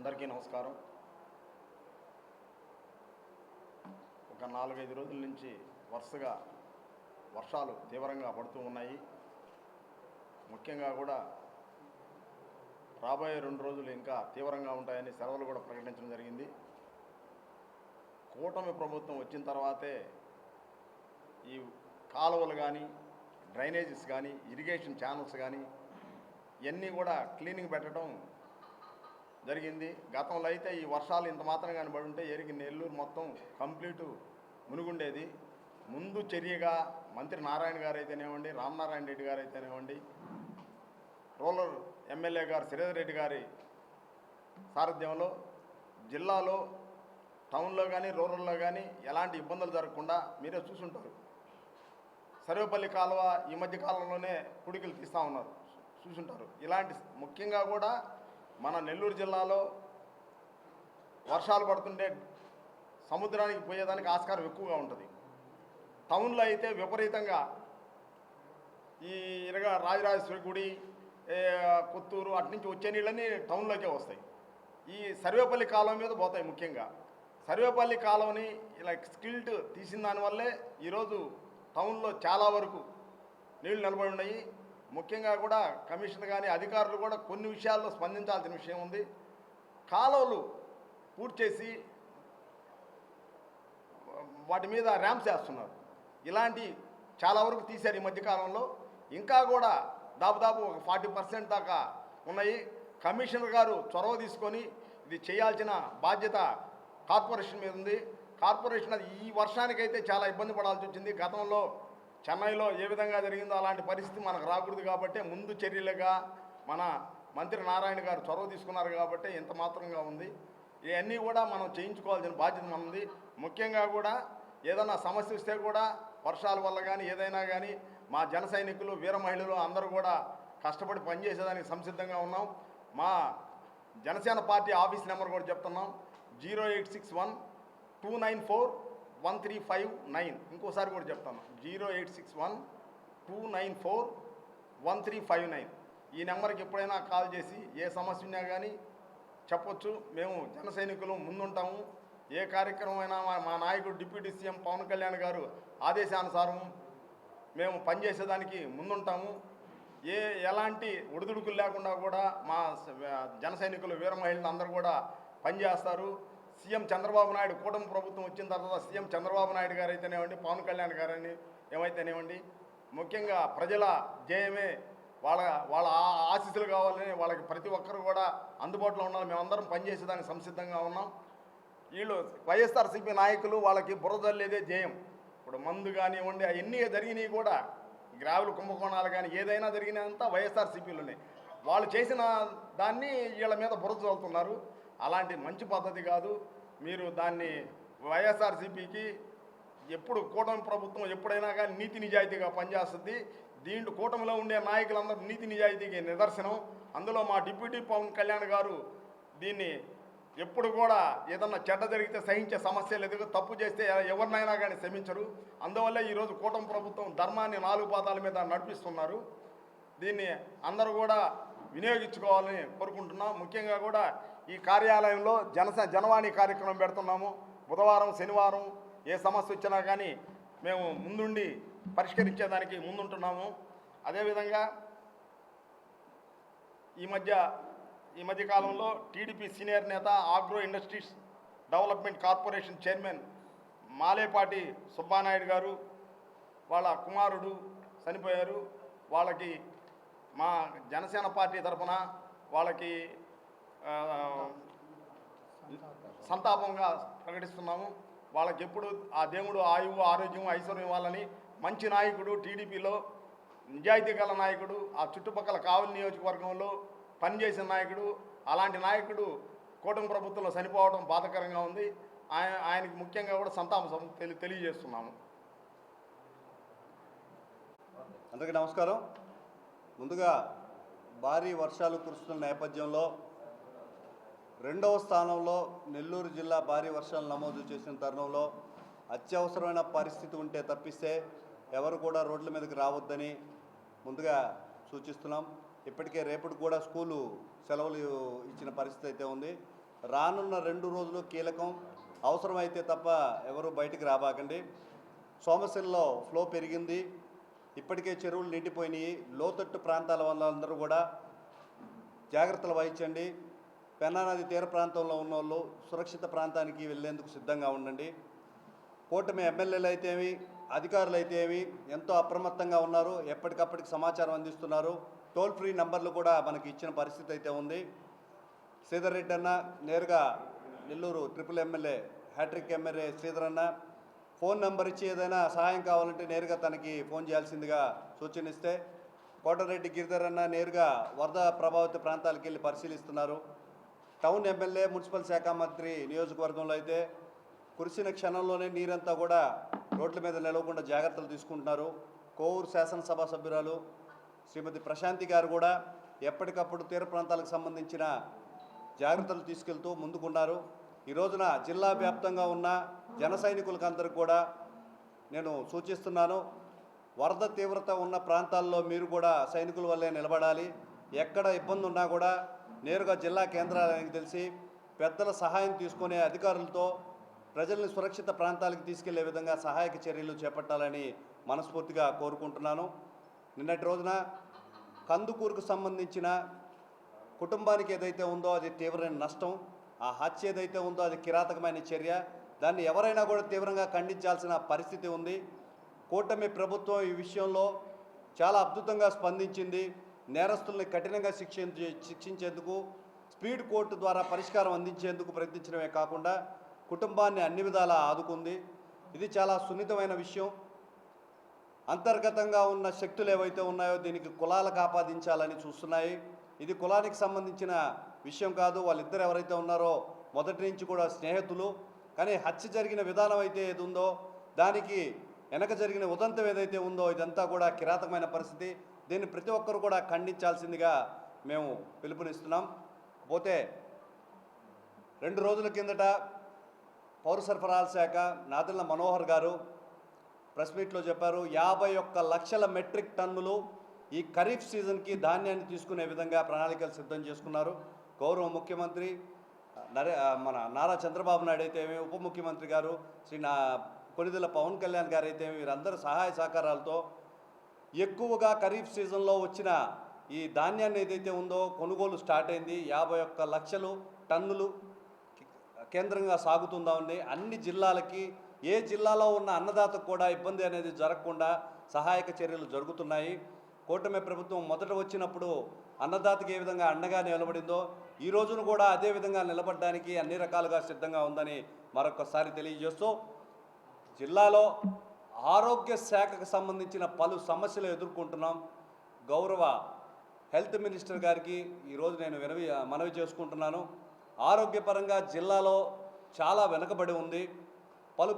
అందరికీ నమస్కారం. ఒక 4-5 రోజుల నుంచి వరుసగా వర్షాలు తీవ్రంగా పడుతూ ఉన్నాయి. ముఖ్యంగా కూడా రాబోయే 2 రోజులు ఇంకా తీవ్రంగా ఉంటాయని సెలవులు కూడా ప్రకటించడం జరిగింది. కూటమి ప్రభుత్వం వచ్చిన తర్వాతే ఈ కాలువలు కానీ, డ్రైనేజెస్ కానీ, ఇరిగేషన్ ఛానల్స్ కానీ ఇవన్నీ కూడా క్లీనింగ్ పెట్టడం జరిగింది. గతంలో అయితే ఈ వర్షాలు ఇంత మాత్రం కానీ పడి ఉంటే ఎరిగి నెల్లూరు మొత్తం కంప్లీటు మునుగుండేది. ముందు చర్యగా మంత్రి నారాయణ గారు అయితేనేవ్వండి, రామనారాయణ రెడ్డి గారు అయితేనేవ్వండి, రూరల్ ఎమ్మెల్యే గారు శ్రీధర్ రెడ్డి గారి సారథ్యంలో జిల్లాలో టౌన్లో కానీ రూరల్లో కానీ ఎలాంటి ఇబ్బందులు జరగకుండా మీరే చూసుంటారు. సర్వేపల్లి కాలువ ఈ మధ్య కాలంలోనే కుడికలు తీస్తూ ఉన్నారు, చూసుంటారు. ఇలాంటి ముఖ్యంగా కూడా మన నెల్లూరు జిల్లాలో వర్షాలు పడుతుంటే సముద్రానికి పోయేదానికి ఆస్కారం ఎక్కువగా ఉంటుంది. టౌన్లో అయితే విపరీతంగా ఈ రాజరాజేశ్వరి గుడి, కొత్తూరు అటు నుంచి వచ్చే నీళ్ళని టౌన్లోకే వస్తాయి. ఈ సర్వేపల్లి కాలువ మీద పోతాయి. ముఖ్యంగా సర్వేపల్లి కాలువని ఇలా స్కిల్ట్ తీసిన దానివల్లే ఈరోజు టౌన్లో చాలా వరకు నీళ్లు నిలబడి ఉన్నాయి. ముఖ్యంగా కూడా కమిషనర్ కానీ అధికారులు కూడా కొన్ని విషయాల్లో స్పందించాల్సిన విషయం ఉంది. కాలువలు పూర్తి చేసి వాటి మీద ర్యాంప్స్ వేస్తున్నారు. ఇలాంటి చాలా వరకు తీశారు ఈ మధ్యకాలంలో. ఇంకా కూడా దాదాపు ఒక 40% దాకా ఉన్నాయి. కమిషనర్ గారు చొరవ తీసుకొని ఇది చేయాల్సిన బాధ్యత కార్పొరేషన్ మీద ఉంది. కార్పొరేషన్ అది ఈ వర్షానికైతే చాలా ఇబ్బంది పడాల్సి వచ్చింది. గతంలో చెన్నైలో ఏ విధంగా జరిగిందో అలాంటి పరిస్థితి మనకు రాకూడదు కాబట్టి ముందు చర్యలుగా మన మంత్రి నారాయణ గారు చొరవ తీసుకున్నారు కాబట్టి ఇంత మాత్రంగా ఉంది. ఇవన్నీ కూడా మనం చేయించుకోవాల్సిన బాధ్యత మనది. ముఖ్యంగా కూడా ఏదైనా సమస్య వస్తే కూడా వర్షాల వల్ల కానీ ఏదైనా కానీ మా జన సైనికులు, వీర మహిళలు అందరూ కూడా కష్టపడి పనిచేసేదానికి సంసిద్ధంగా ఉన్నాం. మా జనసేన పార్టీ ఆఫీస్ నెంబర్ కూడా చెప్తున్నాం, 0861-294-1359. ఇంకోసారి కూడా చెప్తాను, 0861-294-1359. ఈ నెంబర్కి ఎప్పుడైనా కాల్ చేసి ఏ సమస్య ఉన్నా కానీ చెప్పొచ్చు. మేము జన సైనికులు ముందుంటాము. ఏ కార్యక్రమం అయినా మా నాయకుడు డిప్యూటీ సీఎం పవన్ కళ్యాణ్ గారు ఆదేశానుసారం మేము పనిచేసేదానికి ముందుంటాము. ఎలాంటి ఒడిదుడుకులు లేకుండా కూడా మా జన సైనికులు, వీర మహిళలు అందరూ కూడా పనిచేస్తారు. సీఎం చంద్రబాబు నాయుడు, కూటమి ప్రభుత్వం వచ్చిన తర్వాత సీఎం చంద్రబాబు నాయుడు గారు అయితేనేవ్వండి, పవన్ కళ్యాణ్ గారని ఏమైతేనేవ్వండి, ముఖ్యంగా ప్రజల జయమే, వాళ్ళ ఆశీస్సులు కావాలని వాళ్ళకి ప్రతి ఒక్కరు కూడా అందుబాటులో ఉండాలి. మేమందరం పనిచేసేదానికి సంసిద్ధంగా ఉన్నాం. వీళ్ళు వైఎస్ఆర్సీపీ నాయకులు వాళ్ళకి బురదల్లేదే జయం. ఇప్పుడు మందు కానివ్వండి అవన్నీ జరిగినాయి కూడా, గ్రావులు కుంభకోణాలు కానీ ఏదైనా జరిగినంతా వైఎస్ఆర్సీపీలోనే. వాళ్ళు చేసిన దాన్ని వీళ్ళ మీద బురద చల్లుతున్నారు. అలాంటి మంచి పద్ధతి కాదు. మీరు దాన్ని వైఎస్ఆర్సీపీకి ఎప్పుడు కూటమి ప్రభుత్వం ఎప్పుడైనా కానీ నీతి నిజాయితీగా పనిచేస్తుంది. దీంట్లో కూటమిలో ఉండే నాయకులందరూ నీతి నిజాయితీకి నిదర్శనం. అందులో మా డిప్యూటీ పవన్ కళ్యాణ్ గారు దీన్ని ఎప్పుడు కూడా ఏదన్నా చెడ్డ జరిగితే సహించే సమస్య లేదు. తప్పు చేస్తే ఎవరినైనా కానీ క్షమించరు. అందువల్ల ఈరోజు కూటమి ప్రభుత్వం ధర్మాన్ని 4 పాదాల మీద నడిపిస్తున్నారు. దీన్ని అందరూ కూడా వినియోగించుకోవాలని కోరుకుంటున్నాం. ముఖ్యంగా కూడా ఈ కార్యాలయంలో జనవాణి కార్యక్రమం పెడుతున్నాము. బుధవారం, శనివారం ఏ సమస్య వచ్చినా కానీ మేము ముందుండి పరిష్కరించేదానికి ముందుంటున్నాము. అదేవిధంగా ఈ మధ్య కాలంలో టీడీపీ సీనియర్ నేత, agro industries development corporation chairman Malepati Subba Naidu గారు వాళ్ళ కుమారుడు చనిపోయారు. వాళ్ళకి మా జనసేన పార్టీ తరఫున వాళ్ళకి సంతాపంగా ప్రకటిస్తున్నాము. వాళ్ళకి ఎప్పుడు ఆ దేవుడు ఆయువు, ఆరోగ్యం, ఐశ్వర్యం ఇవ్వాలని. మంచి నాయకుడు, టీడీపీలో నిజాయితీ గల నాయకుడు, ఆ చుట్టుపక్కల కావలి నియోజకవర్గంలో పనిచేసిన నాయకుడు. అలాంటి నాయకుడు కూటమి ప్రభుత్వంలో చనిపోవడం బాధాకరంగా ఉంది. ఆయనకి ముఖ్యంగా కూడా సంతాపం తెలియజేస్తున్నాము. అందరికీ నమస్కారం. ముందుగా భారీ వర్షాలు కురుస్తున్న నేపథ్యంలో 2వ స్థానంలో నెల్లూరు జిల్లా భారీ వర్షాలు నమోదు చేసిన తరుణంలో అత్యవసరమైన పరిస్థితి ఉంటే తప్పిస్తే ఎవరు కూడా రోడ్ల మీదకి రావద్దని ముందుగా సూచిస్తున్నాం. ఇప్పటికే రేపటి కూడా స్కూలు సెలవులు ఇచ్చిన పరిస్థితి అయితే ఉంది. రానున్న 2 రోజులు కీలకం. అవసరమైతే తప్ప ఎవరు బయటికి రాబాకండి. సోమశిలలో ఫ్లో పెరిగింది, ఇప్పటికే చెరువులు నిండిపోయినాయి. లోతట్టు ప్రాంతాల వాళ్ళందరూ కూడా జాగ్రత్తలు వహించండి. పెన్నా నది తీర ప్రాంతంలో ఉన్న వాళ్ళు సురక్షిత ప్రాంతానికి వెళ్ళేందుకు సిద్ధంగా ఉండండి. కూటమి ఎమ్మెల్యేలు అయితేమి, అధికారులు అయితేమి ఎంతో అప్రమత్తంగా ఉన్నారు, ఎప్పటికప్పటికి సమాచారం అందిస్తున్నారు. టోల్ ఫ్రీ నంబర్లు కూడా మనకి ఇచ్చిన పరిస్థితి అయితే ఉంది. శ్రీధర్ రెడ్డి అన్న నేరుగా Nellore triple MLA, hat trick MLA Sridhar అన్న ఫోన్ నెంబర్ ఇచ్చి ఏదైనా సహాయం కావాలంటే నేరుగా తనకి ఫోన్ చేయాల్సిందిగా సూచనిస్తే, కోటరెడ్డి గిరిధర్ అన్న నేరుగా వరద ప్రభావిత ప్రాంతాలకు వెళ్ళి పరిశీలిస్తున్నారు. టౌన్ ఎమ్మెల్యే, మున్సిపల్ శాఖ మంత్రి నియోజకవర్గంలో అయితే కురిసిన క్షణంలోనే నీరంతా కూడా రోడ్ల మీద నిలవకుండా జాగ్రత్తలు తీసుకుంటున్నారు. కోవూరు శాసనసభ సభ్యురాలు శ్రీమతి ప్రశాంతి గారు కూడా ఎప్పటికప్పుడు తీర ప్రాంతాలకు సంబంధించిన జాగ్రత్తలు తీసుకెళ్తూ ముందుకున్నారు. ఈ రోజున జిల్లా వ్యాప్తంగా ఉన్న జన సైనికులకందరికీ కూడా నేను సూచిస్తున్నాను, వరద తీవ్రత ఉన్న ప్రాంతాల్లో మీరు కూడా సైనికుల వల్లే నిలబడాలి. ఎక్కడ ఇబ్బంది ఉన్నా కూడా నేరుగా జిల్లా కేంద్రాలకు తెలిసి పెద్దల సహాయం తీసుకునే అధికారులతో ప్రజల్ని సురక్షిత ప్రాంతాలకు తీసుకెళ్లే విధంగా సహాయక చర్యలు చేపట్టాలని మనస్ఫూర్తిగా కోరుకుంటున్నాను. నిన్నటి రోజున కందుకూరుకు సంబంధించిన కుటుంబానికి ఏదైతే ఉందో అది తీవ్రమైన నష్టం. ఆ హత్య ఏదైతే ఉందో అది కిరాతకమైన చర్య. దాన్ని ఎవరైనా కూడా తీవ్రంగా ఖండించాల్సిన పరిస్థితి ఉంది. కూటమి ప్రభుత్వం ఈ విషయంలో చాలా అద్భుతంగా స్పందించింది. నేరస్తుల్ని కఠినంగా శిక్షించేందుకు స్పీడ్ కోర్టు ద్వారా పరిష్కారం అందించేందుకు ప్రయత్నించడమే కాకుండా కుటుంబాన్ని అన్ని విధాలా ఆదుకుంది. ఇది చాలా సున్నితమైన విషయం. అంతర్గతంగా ఉన్న శక్తులు ఏవైతే ఉన్నాయో దీనికి కులాలకు ఆపాదించాలని చూస్తున్నాయి. ఇది కులానికి సంబంధించిన విషయం కాదు. వాళ్ళిద్దరు ఎవరైతే ఉన్నారో మొదటి నుంచి కూడా స్నేహితులు. కానీ హత్య జరిగిన విధానం అయితే ఏది ఉందో, దానికి వెనక జరిగిన ఉదంతం ఏదైతే ఉందో ఇదంతా కూడా కిరాతకమైన పరిస్థితి. దీన్ని ప్రతి ఒక్కరు కూడా ఖండించాల్సిందిగా మేము పిలుపునిస్తున్నాం. పోతే 2 రోజుల కిందట పౌర సరఫరాల శాఖ నాదెళ్ల మనోహర్ గారు ప్రెస్ మీట్లో చెప్పారు, 51 లక్షల మెట్రిక్ టన్నులు ఈ ఖరీఫ్ సీజన్కి ధాన్యాన్ని తీసుకునే విధంగా ప్రణాళికలు సిద్ధం చేసుకున్నారు. గౌరవ ముఖ్యమంత్రి మన నారా చంద్రబాబు నాయుడు అయితే ఉప ముఖ్యమంత్రి గారు కొణిదెల పవన్ కళ్యాణ్ గారు అయితే వీరందరూ సహాయ సహకారాలతో ఎక్కువగా ఖరీఫ్ సీజన్లో వచ్చిన ఈ ధాన్యాన్ని ఏదైతే ఉందో కొనుగోలు స్టార్ట్ అయింది. 51 లక్షలు టన్నులు కేంద్రంగా సాగుతుందా ఉంది. అన్ని జిల్లాలకి, ఏ జిల్లాలో ఉన్న అన్నదాతకు కూడా ఇబ్బంది అనేది జరగకుండా సహాయక చర్యలు జరుగుతున్నాయి. కూటమి ప్రభుత్వం మొదట వచ్చినప్పుడు అన్నదాతకి ఏ విధంగా అండగా నిలబడిందో ఈ రోజున కూడా అదే విధంగా నిలబడడానికి అన్ని రకాలుగా సిద్ధంగా ఉందని మరొకసారి తెలియజేస్తూ, జిల్లాలో ఆరోగ్య శాఖకు సంబంధించిన పలు సమస్యలు ఎదుర్కొంటున్నాం. గౌరవ హెల్త్ మినిస్టర్ గారికి ఈరోజు నేను మనవి చేసుకుంటున్నాను. ఆరోగ్యపరంగా జిల్లాలో చాలా వెనుకబడి ఉంది. పలు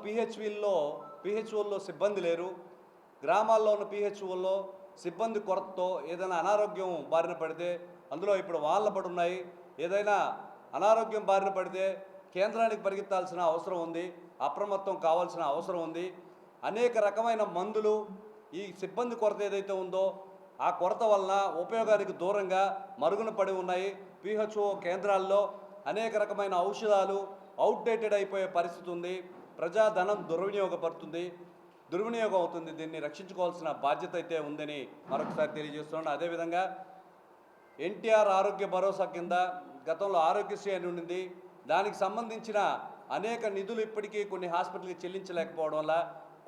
పిహెచ్ఓల్లో సిబ్బంది లేరు. గ్రామాల్లో ఉన్న పిహెచ్ఓల్లో సిబ్బంది కొరతతో ఏదైనా అనారోగ్యం బారిన పడితే, అందులో ఇప్పుడు వాళ్ళ పడి ఉన్నాయి, ఏదైనా అనారోగ్యం బారిన పడితే కేంద్రానికి పరిగెత్తాల్సిన అవసరం ఉంది, అప్రమత్తం కావాల్సిన అవసరం ఉంది. అనేక రకమైన మందులు ఈ సిబ్బంది కొరత ఏదైతే ఉందో ఆ కొరత వలన ఉపయోగానికి దూరంగా మరుగున పడి ఉన్నాయి. పిహెచ్ఓ కేంద్రాల్లో అనేక రకమైన ఔషధాలు అవుట్డేటెడ్ అయిపోయే పరిస్థితి ఉంది. ప్రజాధనం దుర్వినియోగం అవుతుంది. దీన్ని రక్షించుకోవాల్సిన బాధ్యత అయితే ఉందని మరొకసారి తెలియజేస్తున్నాను. అదేవిధంగా ఎన్టీఆర్ ఆరోగ్య భరోసా కింద గతంలో ఆరోగ్యశ్రీ అని ఉండింది. దానికి సంబంధించిన అనేక నిధులు ఇప్పటికీ కొన్ని హాస్పిటల్కి చెల్లించలేకపోవడం వల్ల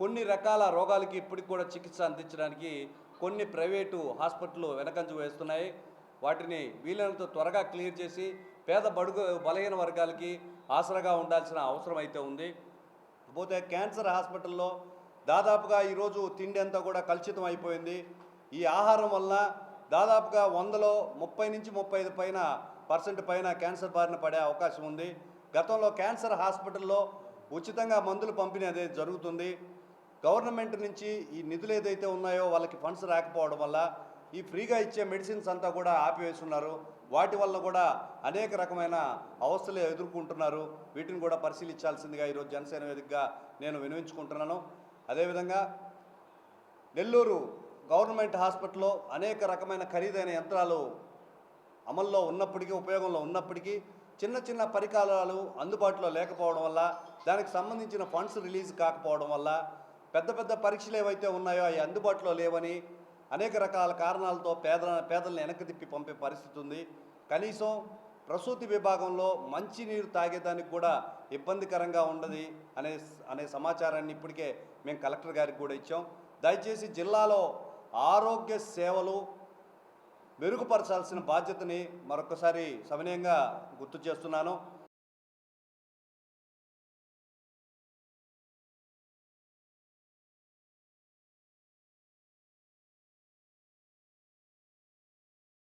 కొన్ని రకాల రోగాలకి ఇప్పటికి కూడా చికిత్స అందించడానికి కొన్ని ప్రైవేటు హాస్పిటళ్ళు వెనకంజ వేస్తున్నాయి. వాటిని వీలైనంత త్వరగా క్లియర్ చేసి పేద బడుగు బలహీన వర్గాలకి ఆసరాగా ఉండాల్సిన అవసరం అయితే ఉంది. పోతే క్యాన్సర్ హాస్పిటల్లో దాదాపుగా ఈరోజు తిండి అంతా కూడా కలుషితం అయిపోయింది. ఈ ఆహారం వల్ల దాదాపుగా 100లో 30 నుంచి 35% పైన క్యాన్సర్ బారిన పడే అవకాశం ఉంది. గతంలో క్యాన్సర్ హాస్పిటల్లో ఉచితంగా మందులు పంపిణీ అనేది జరుగుతుంది. గవర్నమెంట్ నుంచి ఈ నిధులు ఏదైతే ఉన్నాయో వాళ్ళకి ఫండ్స్ రాకపోవడం వల్ల ఈ ఫ్రీగా ఇచ్చే మెడిసిన్స్ అంతా కూడా ఆపివేస్తున్నారు. వాటి వల్ల కూడా అనేక రకమైన అవస్థలు ఎదుర్కొంటున్నారు. వీటిని కూడా పరిశీలించాల్సిందిగా ఈరోజు జనసేన వేదికగా నేను వినవించుకుంటున్నాను. అదేవిధంగా నెల్లూరు గవర్నమెంట్ హాస్పిటల్లో అనేక రకమైన ఖరీదైన యంత్రాలు అమల్లో ఉన్నప్పటికీ, ఉపయోగంలో ఉన్నప్పటికీ చిన్న చిన్న పరికరాలు అందుబాటులో లేకపోవడం వల్ల, దానికి సంబంధించిన ఫండ్స్ రిలీజ్ కాకపోవడం వల్ల, పెద్ద పెద్ద పరీక్షలు ఏవైతే ఉన్నాయో అవి అందుబాటులో లేవని అనేక రకాల కారణాలతో పేదలను వెనక్కి తిప్పి పంపే పరిస్థితి ఉంది. కనీసం ప్రసూతి విభాగంలో మంచినీరు తాగేదానికి కూడా ఇబ్బందికరంగా ఉండదు అనే సమాచారాన్ని ఇప్పటికే మేము కలెక్టర్ గారికి కూడా ఇచ్చాం. దయచేసి జిల్లాలో ఆరోగ్య సేవలు మెరుగుపరచాల్సిన బాధ్యతని మరొకసారి సవినయంగా గుర్తు చేస్తున్నాను.